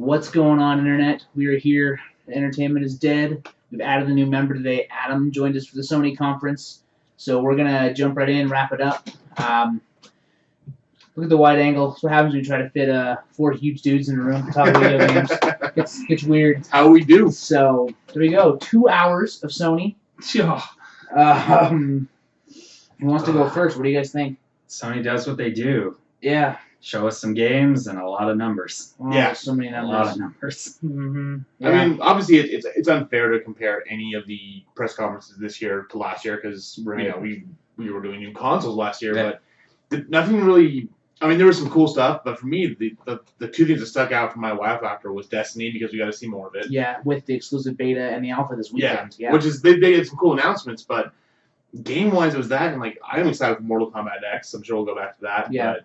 What's going on, Internet? We are here. Entertainment is dead. We've added a new member today. Adam joined us for the Sony conference. So we're going to jump right in, wrap it up. Look at the wide angle. That's what happens when you try to fit 4 huge dudes in a room to talk video games. It's weird. That's how we do. So there we go. 2 hours of Sony. Who wants to go first? What do you guys think? Sony does what they do. Yeah. Show us some games and a lot of numbers. Oh, Yeah. So many numbers. A lot of numbers. Mm-hmm. Yeah. I mean, obviously, it's unfair to compare any of the press conferences this year to last year because we were doing new consoles last year, but nothing really. I mean, there was some cool stuff, but for me, the 2 things that stuck out from my wow factor was Destiny because we got to see more of it. Yeah, with the exclusive beta and the alpha this weekend. Yeah. Which is they had some cool announcements, but game-wise, it was that, and like I'm excited for Mortal Kombat X. I'm sure we'll go back to that. Yeah. But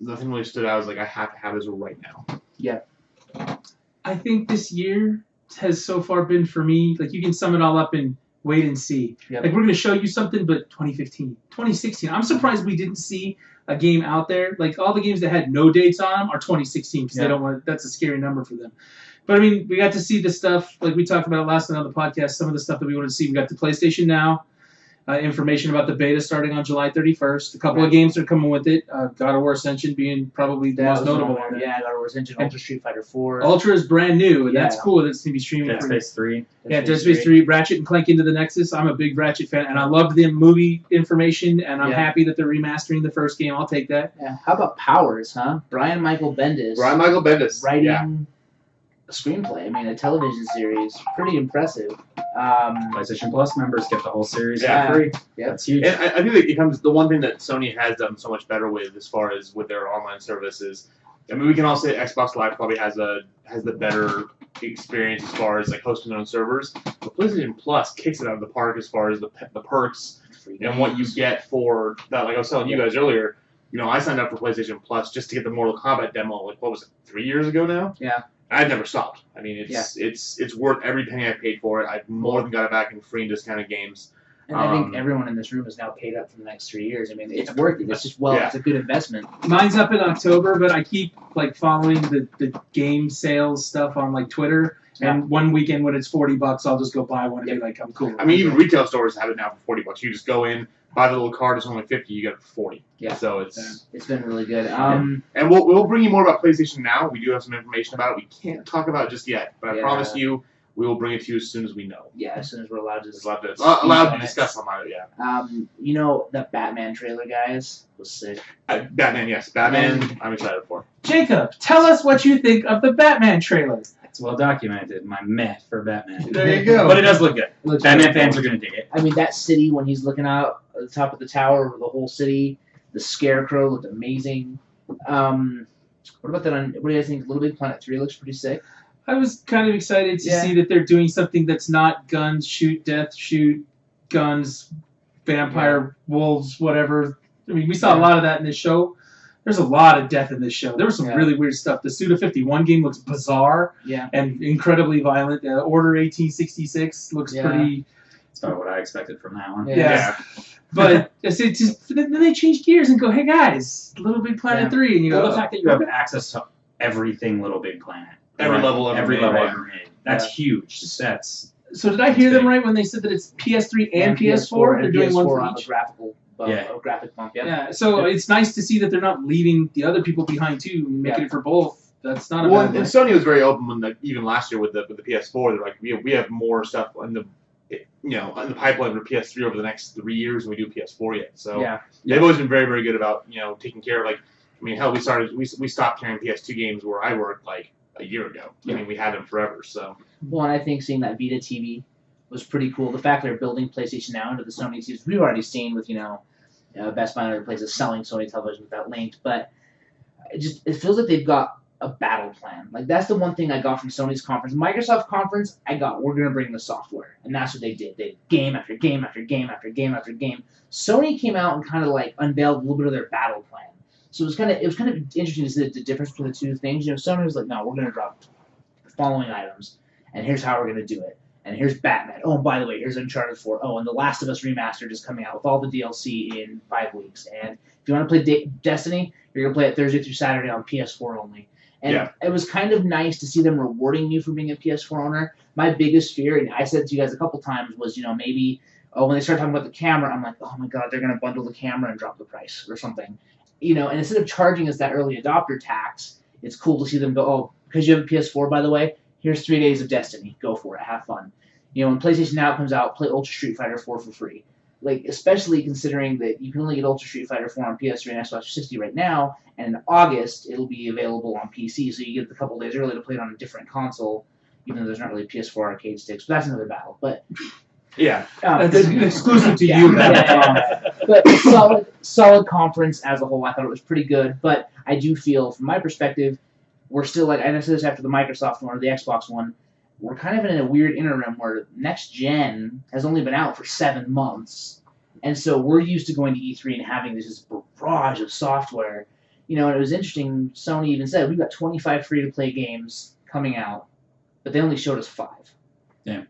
nothing really stood out. I was like, I have to have this right now. Yeah. I think this year has so far been for me, like you can sum it all up in wait and see. Yep. Like we're going to show you something, but 2015, 2016. I'm surprised we didn't see a game out there. Like all the games that had no dates on them are 2016 because they don't want. That's a scary number for them. But I mean, we got to see the stuff like we talked about last night on the podcast. Some of the stuff that we wanted to see. We got the PlayStation Now. Information about the beta starting on July 31st. A couple of games are coming with it. God of War Ascension being probably the most notable one. Yeah, God of War Ascension, Ultra Street Fighter 4. Ultra is brand new, and that's cool. That's going to be streaming. Dead Space 3. Dead Space 3, Ratchet and Clank Into the Nexus. I'm a big Ratchet fan, and I loved the movie information, and I'm happy that they're remastering the first game. I'll take that. Yeah. How about Powers, huh? Brian Michael Bendis. Writing a screenplay. I mean, a television series. Pretty impressive. PlayStation Plus members get the whole series for free. Yeah. That's huge. And I think it comes the one thing that Sony has done so much better with as far as with their online services. I mean, we can all say Xbox Live probably has the better experience as far as like hosting their own servers. But PlayStation Plus kicks it out of the park as far as the perks and what you get for that. Like I was telling you guys earlier, I signed up for PlayStation Plus just to get the Mortal Kombat demo. Like what was it, 3 years ago now? Yeah. I've never stopped. I mean, it's worth every penny I paid for it. I've more than got it back in free and discounted games. And I think everyone in this room is now paid up for the next 3 years. I mean, it's worth it. It's just it's a good investment. Mine's up in October, but I keep like following the game sales stuff on like Twitter. And one weekend when it's $40, I'll just go buy one and be like, I'm cool. I mean, even retail stores have it now for $40. You just go in, buy the little card. It's only $50. You get it for $40. Yeah. So it's been really good. And we'll bring you more about PlayStation Now. We do have some information about it. We can't talk about it just yet, but I promise you, we will bring it to you as soon as we know. Yeah, as soon as we're allowed to. Allowed to discuss on it. Yeah. That Batman trailer, guys, was sick. Batman, yes, Batman. I'm excited for. Jacob, tell us what you think of the Batman trailer. It's well documented. My meh for Batman. There you go. But it does look good. Batman fans are good. going to dig it. I mean, that city when he's looking out at the top of the tower over the whole city, the Scarecrow looked amazing. What about that? What do you guys think? Little Big Planet 3 looks pretty sick. I was kind of excited to see that they're doing something that's not guns, shoot, death, shoot, guns, vampire, wolves, whatever. I mean, we saw a lot of that in this show. There's a lot of death in this show. There was some really weird stuff. The Suda51 game looks bizarre and incredibly violent. Order 1866 looks pretty... That's about what I expected from that one. Yeah. But then they change gears and go, hey guys, Little Big Planet 3. And you go, the fact that you have access to everything Little Big Planet. Every level ever made. That's huge. That's... So did I hear them right when they said that it's PS3 and PS4? They're doing one for each? Graphic bump. So it's nice to see that they're not leaving the other people behind too, making it for both. That's not a bad and Sony was very open when even last year with the PS4. They're like, we have more stuff in the in the pipeline for PS3 over the next 3 years than we do PS4 yet. So they've always been very, very good about taking care of hell, we stopped carrying PS2 games where I worked like a year ago. I mean, we had them forever. So and I think seeing that Vita TV was pretty cool. The fact they're building PlayStation Now into the Sony series, we've already seen with Best Buy and other places selling Sony televisions without linked, but it feels like they've got a battle plan. Like that's the one thing I got from Sony's conference. Microsoft conference, we're gonna bring the software, and that's what they did. They game after game after game after game after game. Sony came out and kind of like unveiled a little bit of their battle plan. So it was kind of interesting to see the difference between the two things. Sony was like, no, we're gonna drop the following items, and here's how we're gonna do it. And here's Batman. Oh, and by the way, here's Uncharted 4. Oh, and The Last of Us Remastered is coming out with all the DLC in 5 weeks. And if you want to play Destiny, you're going to play it Thursday through Saturday on PS4 only. And it was kind of nice to see them rewarding you for being a PS4 owner. My biggest fear, and I said to you guys a couple times, was, maybe when they start talking about the camera, I'm like, oh my god, they're going to bundle the camera and drop the price or something. And instead of charging us that early adopter tax, it's cool to see them go, oh, because you have a PS4, by the way, here's 3 days of Destiny. Go for it. Have fun. When PlayStation Now comes out, play Ultra Street Fighter 4 for free. Like, especially considering that you can only get Ultra Street Fighter 4 on PS3 and Xbox 360 right now, and in August it'll be available on PC, so you get it a couple days early to play it on a different console, even though there's not really PS4 arcade sticks. But that's another battle. But that's exclusive to you. But solid conference as a whole. I thought it was pretty good. But I do feel, from my perspective, we're still like, and I said this after the Microsoft one or the Xbox one, we're kind of in a weird interim where next gen has only been out for 7 months, and so we're used to going to E3 and having this barrage of software. And it was interesting. Sony even said we've got 25 free-to-play games coming out, but they only showed us 5. Yeah.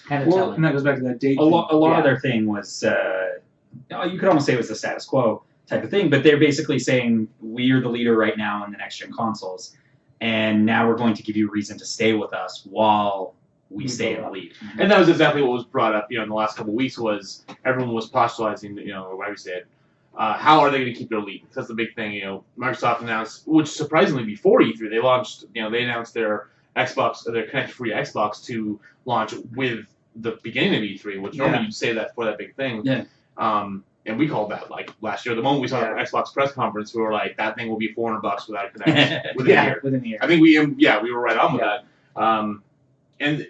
Kind of telling. And that goes back to that date. A lot of their thing was, you could almost say it was the status quo type of thing, but they're basically saying we're the leader right now in the next-gen consoles. And now we're going to give you a reason to stay with us while we stay in the lead. And that was exactly what was brought up, in the last couple of weeks. Was everyone was postulating, or whatever you said, how are they going to keep their lead? That's the big thing. Microsoft announced, which surprisingly before E3, they launched, they announced their Xbox, their Connect-free Xbox to launch with the beginning of E3, which normally you'd say that for that big thing. Yeah. And we called that like last year. The moment we saw the Xbox press conference, we were like, that thing will be $400 without a connection within a year. Within a year. I think we were right on with that. And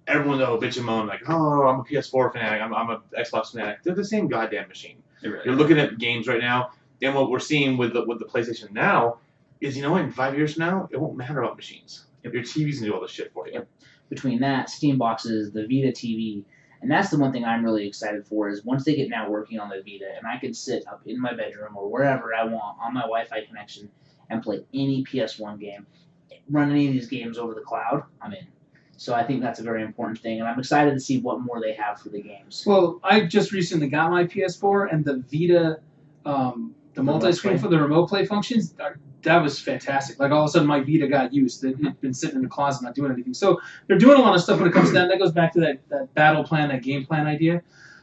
everyone though bitch and moan like, oh, I'm a PS4 fanatic, I'm a Xbox fanatic. They're the same goddamn machine. Really You're looking at games right now, and what we're seeing with the PlayStation Now is, in 5 years from now, it won't matter about machines. Your TV's gonna do all this shit for you. Yep. Between that, Steam boxes, the Vita TV. And that's the one thing I'm really excited for, is once they get now working on the Vita, and I can sit up in my bedroom or wherever I want on my Wi-Fi connection and play any PS1 game, run any of these games over the cloud, I'm in. So I think that's a very important thing, and I'm excited to see what more they have for the games. Well, I just recently got my PS4, and the Vita, the multi-screen for the remote play functions, that was fantastic. Like, all of a sudden, my Vita got used. It had been sitting in the closet, not doing anything. So they're doing a lot of stuff when it comes to that. That goes back to that battle plan, that game plan idea.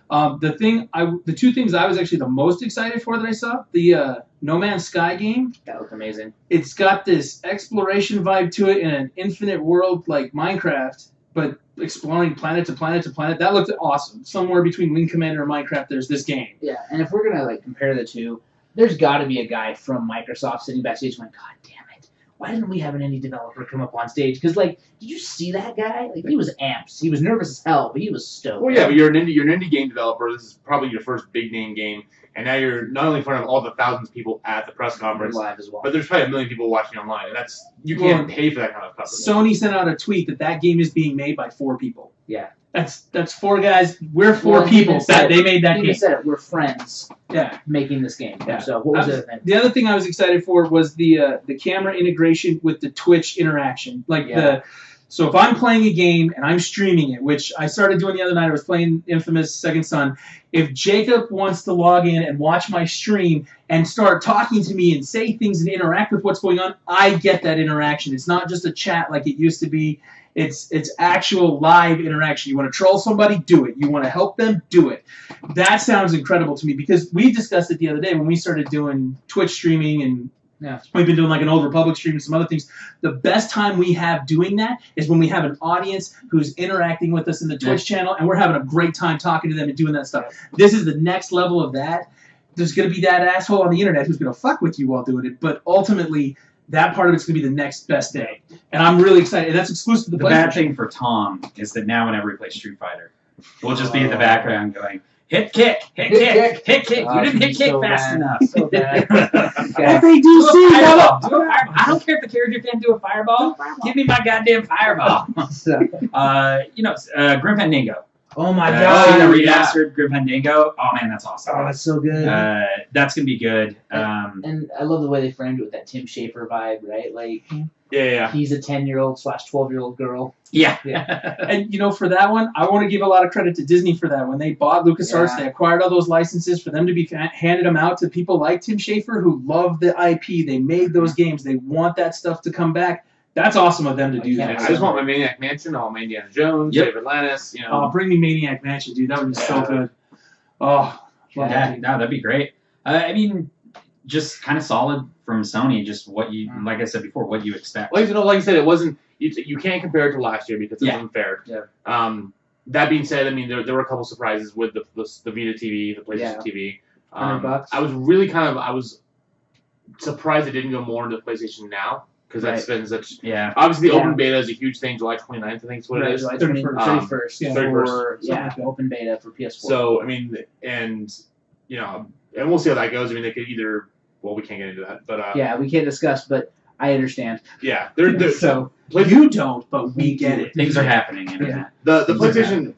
The two things I was actually the most excited for that I saw, the No Man's Sky game. That looked amazing. It's got this exploration vibe to it in an infinite world like Minecraft, but exploring planet to planet to planet. That looked awesome. Somewhere between Wing Commander and Minecraft, there's this game. Yeah, and if we're gonna compare the two, there's got to be a guy from Microsoft sitting backstage going, God damn it, why didn't we have an indie developer come up on stage? Because, did you see that guy? He was amped. He was nervous as hell, but he was stoked. Well, yeah, but you're an indie game developer. This is probably your first big name game, and now you're not only in front of all the thousands of people at the press conference, live as well. But there's probably 1 million people watching online, and you can't pay for that kind of coverage. Sony sent out a tweet that game is being made by 4 people. Yeah. That's 4 guys. We're 4 people. They made that game. He said it. We're friends. Yeah. Making this game. Yeah. So what was the other thing? The other thing I was excited for was the camera integration with the Twitch interaction. So if I'm playing a game and I'm streaming it, which I started doing the other night, I was playing Infamous Second Son. If Jacob wants to log in and watch my stream and start talking to me and say things and interact with what's going on, I get that interaction. It's not just a chat like it used to be. It's actual live interaction. You want to troll somebody? Do it. You want to help them? Do it. That sounds incredible to me, because we discussed it the other day when we started doing Twitch streaming, and we've been doing an Old Republic stream and some other things. The best time we have doing that is when we have an audience who's interacting with us in the Twitch channel, and we're having a great time talking to them and doing that stuff. This is the next level of that. There's going to be that asshole on the internet who's going to fuck with you while doing it, but ultimately, that part of it's going to be the next best day. And I'm really excited. And that's exclusive to the PlayStation. The bad thing for Tom is that now whenever we play Street Fighter, we'll just be in the background going, hit kick, hit kick, hit kick. You didn't hit kick fast enough. So bad. I don't care if the character can't do a fireball. Give me my goddamn fireball. Grim Fandango. Oh my god. Remastered Grim Fandango. Oh man, that's awesome. Oh, that's so good. That's going to be good. And I love the way they framed it with that Tim Schafer vibe, right? Yeah. He's a 10-year-old / 12-year-old girl. Yeah. And for that one, I want to give a lot of credit to Disney for that. When they bought LucasArts, they acquired all those licenses for them to be handed them out to people like Tim Schafer who love the IP. They made those games. They want that stuff to come back. That's awesome of them to do that. I just want my Maniac Mansion, I want my Indiana Jones, David Lannis, bring me Maniac Mansion, dude. That would be so good. Oh, that'd be great. I mean, just kind of solid from Sony. Just what you, like I said before, what you expect. Well, like I said, it wasn't. You can't compare it to last year because it's unfair. Yeah. That being said, I mean there were a couple surprises with the Vita TV, the PlayStation TV. $100. I was really I was surprised it didn't go more into the PlayStation Now. Because that's been such. Yeah. Obviously, the open beta is a huge thing. July 29th, I think is what it is. July 31st. 31st. Open beta for PS4. So, I mean, and we'll see how that goes. I mean, they could either. Well, we can't get into that, but. Yeah, we can't discuss, but I understand. Yeah. So, you don't, but we get it. Things are happening. The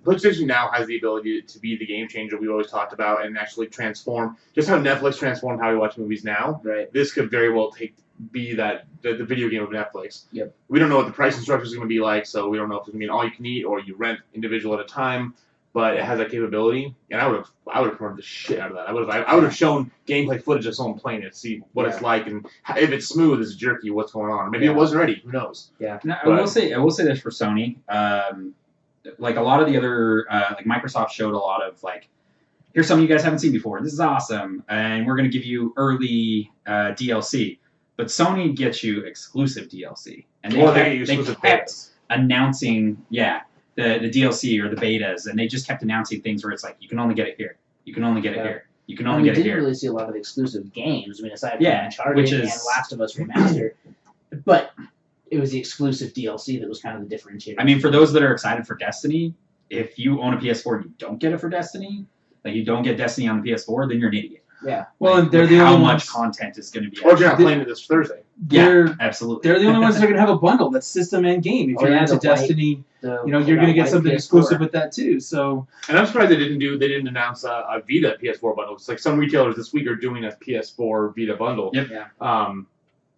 PlayStation Now has the ability to be the game changer we always talked about and actually transform. Just how Netflix transformed how we watch movies now. Right. This could very well be the video game of Netflix. Yep. We don't know what the pricing structure is going to be like, so we don't know if it's going to be an all-you-can-eat or you rent individual at a time. But it has that capability, and I would have promoted the shit out of that. I would have shown gameplay footage of someone playing it, see what it's like, and if it's smooth, it's jerky, what's going on. Maybe it wasn't ready. Who knows? Yeah. Now, I will say this for Sony. Like a lot of the other, like Microsoft showed a lot of here's something you guys haven't seen before. This is awesome, and we're going to give you early DLC. But Sony gets you exclusive DLC, and they kept announcing, the DLC or the betas, and they just kept announcing things where it's like, you can only get it here, you can only get it here, you can only get it here. We didn't really see a lot of exclusive games. I mean, aside from Uncharted and Last of Us Remastered, but it was the exclusive DLC that was kind of the differentiator. I mean, for those that are excited for Destiny, if you own a PS4 and you don't get it for Destiny, you don't get Destiny on the PS4, then you're an idiot. Yeah. Well, and they're the how only much ones, content is going to be. Or you're not playing it this Thursday. Yeah, absolutely. They're the only ones that are going to have a bundle that's system and game. If you're into Destiny, you're going to get something exclusive with that too. So. And I'm surprised they didn't announce a Vita PS4 bundle. It's like some retailers this week are doing a PS4 Vita bundle. Yep. Yeah.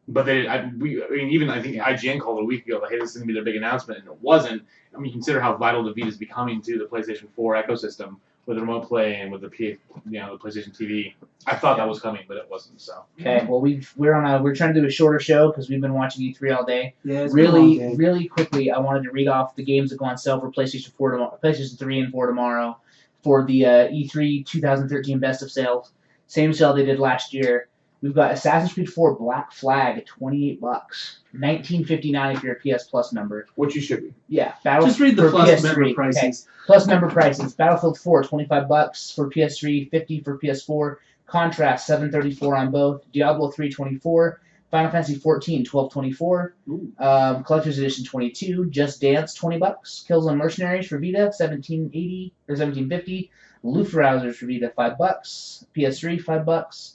But they, I think IGN called it a week ago, like, hey, this is going to be their big announcement, and it wasn't. I mean, consider how vital the Vita is becoming to the PlayStation 4 ecosystem with the remote play and with the PlayStation TV. I thought that was coming, but it wasn't. So. Okay, well we're trying to do a shorter show because we've been watching E3 all day. Yeah, really quickly, I wanted to read off the games that go on sale for PlayStation 4 tomorrow, PlayStation 3 and 4 tomorrow for the E3 2013 Best of Sales. Same sale they did last year. We've got Assassin's Creed 4 Black Flag at $28, $19.59 if you're a PS Plus member. Which you should be. Yeah, just read the Plus member prices. Okay. Plus member prices. Battlefield 4 $25 for PS3, $50 for PS4. Contrast $7.34 on both. Diablo 3 $24. Final Fantasy 14 $12.24. Collector's Edition $22. Just Dance $20. Killzone Mercenaries for Vita $17.80 or $17.50. Luftrausers for Vita $5. PS3 $5.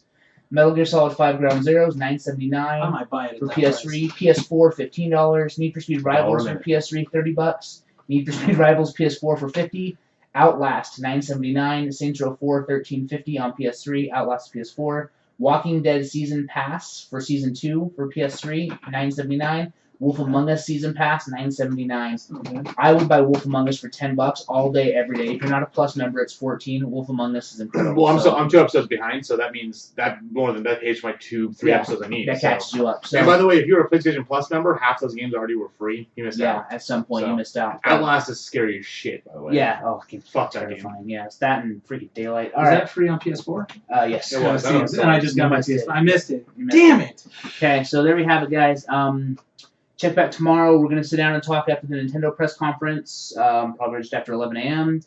Metal Gear Solid 5 Ground Zeroes $9.79 I might buy it for PS3, PS4 $15, Need for Speed Rivals for PS3 $30, Need for Speed Rivals PS4 for $50, Outlast $9.79, Saints Row 4 $13.50 on PS3, Outlast PS4, Walking Dead Season Pass for Season 2 for PS3 $9.79, Wolf Among Us Season Pass $9.79. I would buy Wolf Among Us for $10 all day, every day. If you're not a Plus member, it's $14. Wolf Among Us is incredible. Well, I'm 2 episodes behind, so that means that more than that pays my 2-3 episodes I need. That catches you up. So, and by the way, if you're a PlayStation Plus member, half those games already were free. You missed out. Yeah, at some point you missed out. Outlast is scary as shit, by the way. Yeah. Oh, fuck that terrifying. Yeah, it's that and freaking Daylight. Is that free on PS4? Yes. It was. And I just got my PS4. I missed it. Damn it. Okay, so there we have it, guys. Check back tomorrow. We're going to sit down and talk after the Nintendo press conference, probably just after 11 a.m.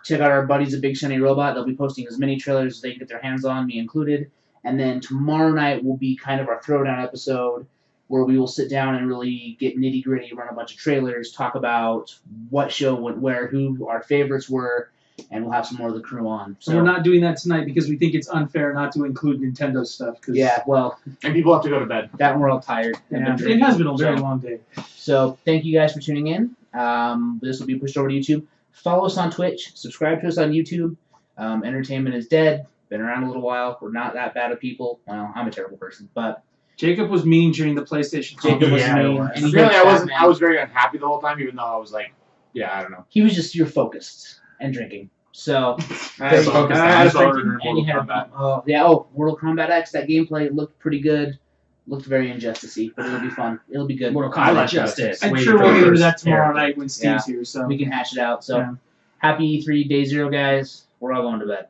Check out our buddies at Big Shiny Robot. They'll be posting as many trailers as they can get their hands on, me included. And then tomorrow night will be kind of our throwdown episode where we will sit down and really get nitty-gritty, run a bunch of trailers, talk about what show went where, who our favorites were, and we'll have some more of the crew on. So we're not doing that tonight because we think it's unfair not to include Nintendo stuff. Yeah, well. And people have to go to bed. That one we're all tired. Yeah, it has been a very long day. So thank you guys for tuning in. This will be pushed over to YouTube. Follow us on Twitch. Subscribe to us on YouTube. Entertainment is dead. Been around a little while. We're not that bad of people. Well, I'm a terrible person. But Jacob was mean during the PlayStation. Jacob was Yeah, mean. it was. And he Apparently, hit I wasn't. Batman. I was very unhappy the whole time, even though I was like, yeah, I don't know. He was just you're focused and drinking. So I had focused I had a on boner drinking, in and Mortal you had Kombat. Mortal Kombat X. That gameplay looked pretty good. Looked very injustice-y, but it'll be fun. It'll be good. Mortal I Kombat like Justice. I'm Wait sure for we'll the get into first that tomorrow character. night when Steve's here. So We can hash it out. So Yeah. happy E3 day 0, guys. We're all going to bed.